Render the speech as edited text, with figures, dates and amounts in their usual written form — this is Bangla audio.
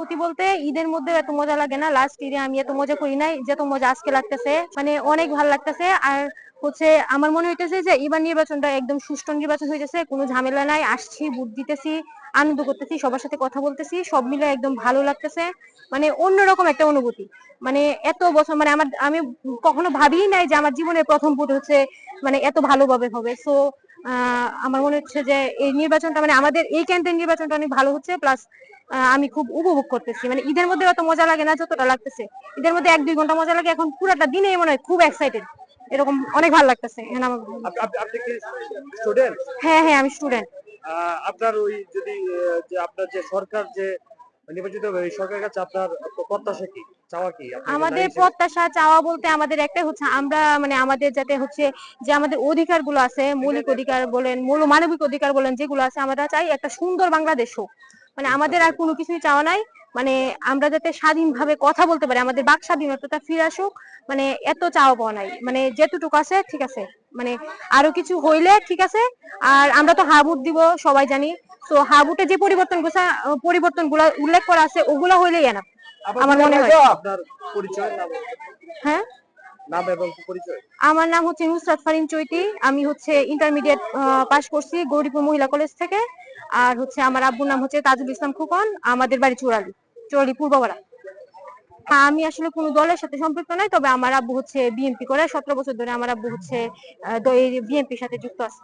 সত্যি বলতে ঈদের মধ্যে এত মজা লাগে না, লাস্ট ঈদে আমি এত মজা করি নাই যত মজা আজকে লাগতেছে, মানে অনেক ভালো লাগতেছে। আর হচ্ছে আমার মনে হইতেছে যে এবার নির্বাচনটা একদম সুষ্ঠু নির্বাচন হইতেছে, কোনো ঝামেলা নাই, আসছি ভোট দিতেছি, আনন্দ করতেছি, সবার সাথে কথা বলতেছি, সব মিলে একদম ভালো লাগতেছে, মানে অন্যরকম একটা অনুভূতি। মানে এত বছর মানে আমি কখনো ভাবিই নাই যে আমার জীবনের প্রথম ভোট হচ্ছে মানে এত ভালোভাবে হবে। সো আমার মনে হচ্ছে যে এই নির্বাচনটা মানে আমাদের এই কেন্দ্রের নির্বাচনটা অনেক ভালো হচ্ছে, প্লাস আমি খুব উপভোগ করতেছি। মানে ঈদের মধ্যে অত মজা লাগে না যতটা লাগতেছে, ঈদের মধ্যে 1-2 ঘন্টা মজা লাগে, এখন পুরাটা দিনেই মনে হয় খুব এক্সাইটেড, এরকম অনেক ভালো লাগতেছে। হ্যাঁ হ্যাঁ, আমি স্টুডেন্ট। আপনার ওই যদি যে আপনার যে সরকার যে নির্বাচিত হবে এই সরকারের কাছে আপনার প্রত্যাশা কি, চাওয়া কি? আমাদের প্রত্যাশা চাওয়া বলতে আমাদের একটাই হচ্ছে, আমরা মানে আমাদের যাতে হচ্ছে যে আমাদের অধিকার গুলো আছে, মৌলিক অধিকার বলেন, মূল মানবিক অধিকার বলেন, যেগুলো আছে আমরা চাই একটা সুন্দর বাংলাদেশ হোক। মানে আমাদের আর কোনো কিছুই চাওয়া নাই, মানে আমরা যাতে স্বাধীনভাবে কথা বলতে পারি, আমাদের বাক স্বাধীনতাটা ফিরে আসুক, মানে এত চাওয়া পাওয়া নাই। মানে যেটুকু আছে ঠিক আছে, মানে আরো কিছু হইলে ঠিক আছে। আর আমরা তো হাবুট দিব সবাই জানি, তো হাবুটে যে পরিবর্তনগুলো উল্লেখ করা আছে ওগুলো হইলেই এনাফ আমার মনে হয়। আপনার পরিচয় নাম? হ্যাঁ, নাম এবং পরিচয়? আমার নাম হচ্ছে নুসরাত ফারিন চৈতি, আমি হচ্ছে ইন্টারমিডিয়েট পাস করছি গৌরীপুর মহিলা কলেজ থেকে। আর হচ্ছে আমার আব্বুর নাম হচ্ছে তাজুল ইসলাম খোকন, আমাদের বাড়ি চুরালি, চুরালি পূর্বপাড়া। আমি আসলে কোনো দলের সাথে সম্পৃক্ত নাই, তবে আমার আব্বু হচ্ছে বিএনপি করে, 17 বছর ধরে আমার আব্বু হচ্ছে বিএনপির সাথে যুক্ত আছে।